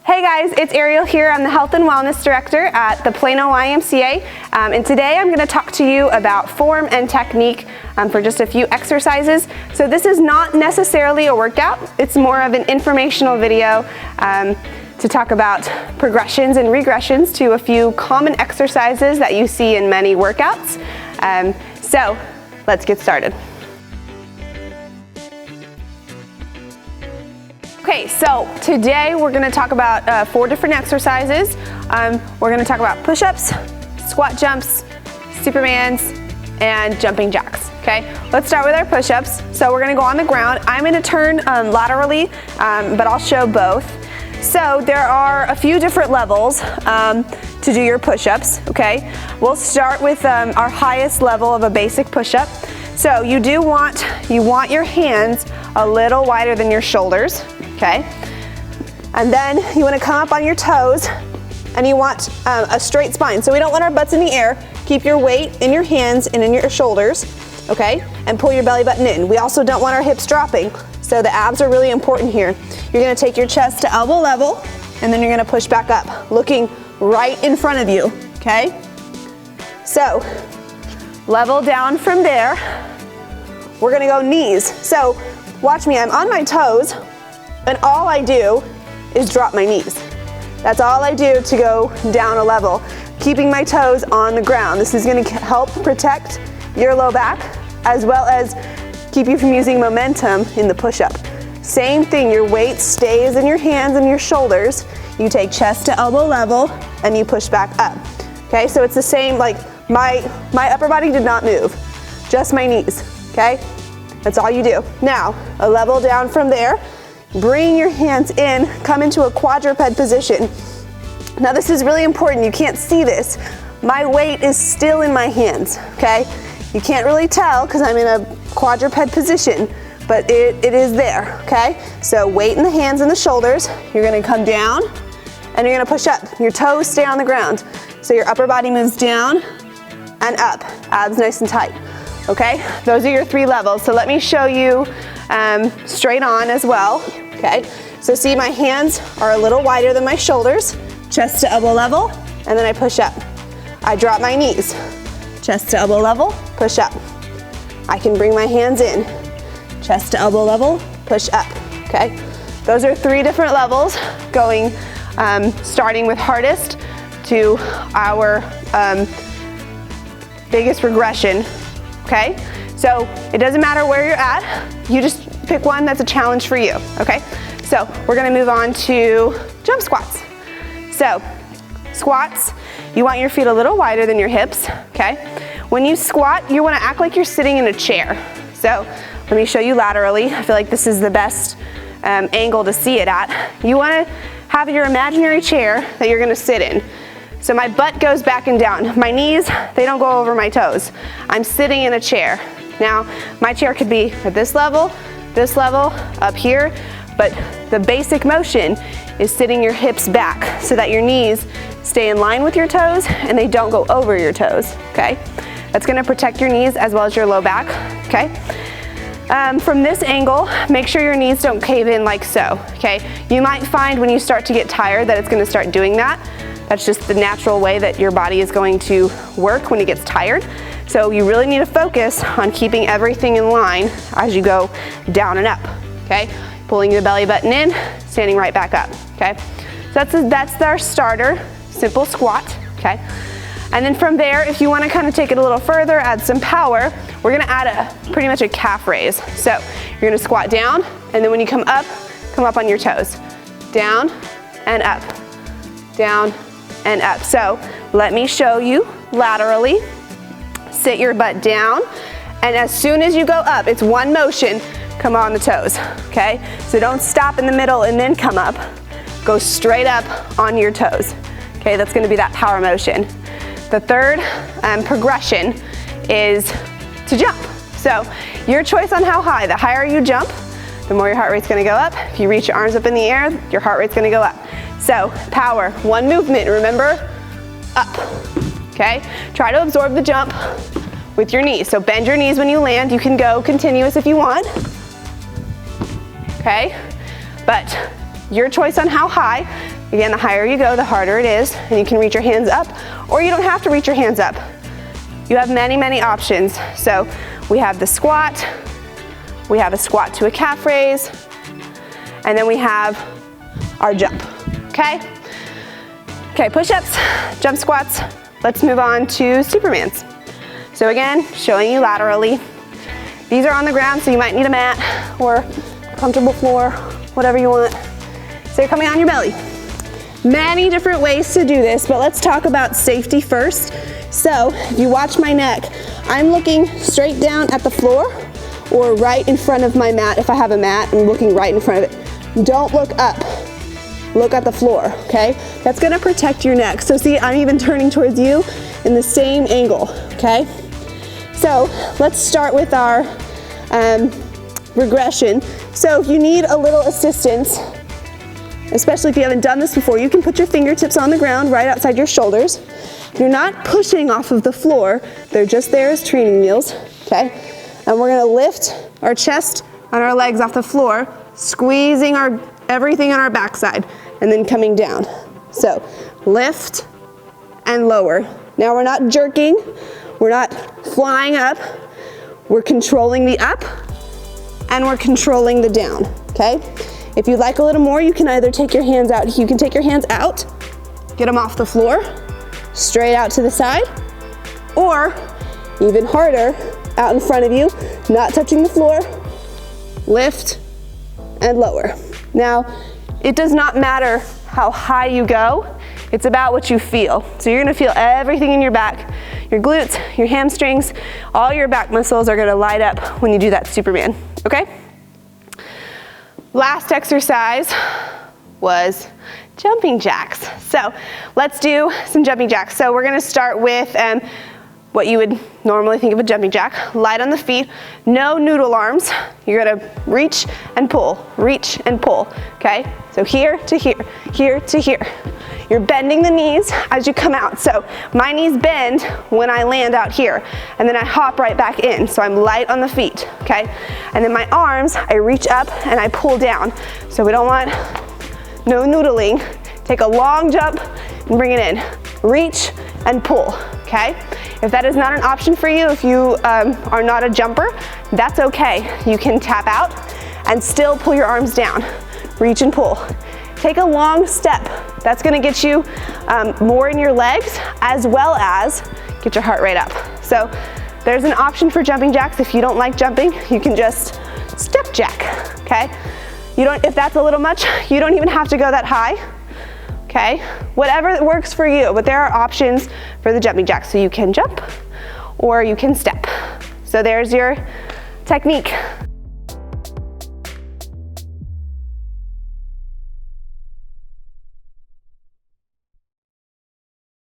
Hey guys, it's Ariel here. I'm the Health and Wellness Director at the Plano YMCA, and today I'm going to talk to you about form and technique for just a few exercises. So this is not necessarily a workout, it's more of an informational video to talk about progressions and regressions to a few common exercises that you see in many workouts. So let's get started. Okay, so today we're going to talk about 4 different exercises. We're going to talk about push-ups, squat jumps, supermans, and jumping jacks. Okay, let's start with our push-ups. So we're going to go on the ground. I'm going to turn laterally, but I'll show both. So there are a few different levels to do your push-ups. Okay, we'll start with our highest level of a basic push-up. So you want your hands a little wider than your shoulders. Okay, and then you want to come up on your toes and you want a straight spine. So we don't want our butts in the air. Keep your weight in your hands and in your shoulders, okay, and pull your belly button in. We also don't want our hips dropping, so the abs are really important here. You're going to take your chest to elbow level and then you're going to push back up, looking right in front of you, okay? So level down from there. We're going to go knees. So watch me, I'm on my toes, and all I do is drop my knees. That's all I do to go down a level, keeping my toes on the ground. This is going to help protect your low back as well as keep you from using momentum in the push-up. Same thing, your weight stays in your hands and your shoulders. You take chest to elbow level and you push back up. Okay, so it's the same, like my upper body did not move, just my knees, okay? That's all you do. Now, a level down from there. Bring your hands in, come into a quadruped position. Now this is really important, you can't see this. My weight is still in my hands, okay? You can't really tell because I'm in a quadruped position, but it is there, okay? So weight in the hands and the shoulders, you're gonna come down and you're gonna push up. Your toes stay on the ground. So your upper body moves down and up, abs nice and tight, okay? Those are your 3 levels. So let me show you straight on as well. Okay, so see my hands are a little wider than my shoulders, chest to elbow level, and then I push up. I drop my knees, chest to elbow level, push up. I can bring my hands in, chest to elbow level, push up, okay? Those are 3 different levels going, starting with hardest to our biggest regression, okay? So it doesn't matter where you're at, you just pick one that's a challenge for you, okay? So we're gonna move on to jump squats. So squats, you want your feet a little wider than your hips, okay? When you squat, you wanna act like you're sitting in a chair. So let me show you laterally. I feel like this is the best angle to see it at. You wanna have your imaginary chair that you're gonna sit in. So my butt goes back and down. My knees, they don't go over my toes. I'm sitting in a chair. Now, my chair could be at this level, up here, but the basic motion is sitting your hips back so that your knees stay in line with your toes and they don't go over your toes, okay? That's gonna protect your knees as well as your low back, okay? From this angle, make sure your knees don't cave in like so, okay? You might find when you start to get tired that it's gonna start doing that. That's just the natural way that your body is going to work when it gets tired. So you really need to focus on keeping everything in line as you go down and up, okay? Pulling the belly button in, standing right back up, okay? So that's our starter, simple squat, okay? And then from there, if you wanna kind of take it a little further, add some power, we're gonna add pretty much a calf raise. So you're gonna squat down, and then when you come up on your toes. Down and up, down and up. So let me show you laterally. Sit your butt down, and as soon as you go up, it's one motion, come on the toes, okay? So don't stop in the middle and then come up. Go straight up on your toes, okay? That's gonna be that power motion. The third progression is to jump. So your choice on how high. The higher you jump, the more your heart rate's gonna go up. If you reach your arms up in the air, your heart rate's gonna go up. So power, one movement, remember, up. Okay, try to absorb the jump with your knees. So bend your knees when you land. You can go continuous if you want. Okay, but your choice on how high. Again, the higher you go, the harder it is, and you can reach your hands up, or you don't have to reach your hands up. You have many, many options. So we have the squat, we have a squat to a calf raise, and then we have our jump, okay? Okay, push-ups, jump squats. Let's move on to Supermans. So again, showing you laterally. These are on the ground, so you might need a mat or a comfortable floor, whatever you want. So you're coming on your belly. Many different ways to do this, but let's talk about safety first. So if you watch my neck, I'm looking straight down at the floor or right in front of my mat. If I have a mat, I'm looking right in front of it. Don't look up. Look at the floor, okay? That's gonna protect your neck. So see, I'm even turning towards you in the same angle, okay? So let's start with our regression. So if you need a little assistance, especially if you haven't done this before, you can put your fingertips on the ground right outside your shoulders. You're not pushing off of the floor, they're just there as training wheels, okay? And we're gonna lift our chest and our legs off the floor, squeezing everything on our backside, and then coming down. So lift and lower. Now we're not jerking, we're not flying up, we're controlling the up and we're controlling the down, okay? If you'd like a little more, you can either take your hands out, you can take your hands out, get them off the floor, straight out to the side, or even harder, out in front of you, not touching the floor, lift and lower. Now, it does not matter how high you go, it's about what you feel. So you're gonna feel everything in your back, your glutes, your hamstrings, all your back muscles are gonna light up when you do that Superman, okay? Last exercise was jumping jacks. So let's do some jumping jacks. So we're gonna start with what you would normally think of a jumping jack. Light on the feet, no noodle arms. You're gonna reach and pull, okay? So here to here, here to here. You're bending the knees as you come out. So my knees bend when I land out here, and then I hop right back in. So I'm light on the feet, okay? And then my arms, I reach up and I pull down. So we don't want no noodling. Take a long jump and bring it in. Reach and pull, okay? If that is not an option for you, if you are not a jumper, that's okay. You can tap out and still pull your arms down. Reach and pull. Take a long step. That's gonna get you more in your legs as well as get your heart rate up. So there's an option for jumping jacks. If you don't like jumping, you can just step jack, okay? If that's a little much, you don't even have to go that high, okay? Whatever works for you, but there are options for the jumping jack. So you can jump or you can step. So there's your technique.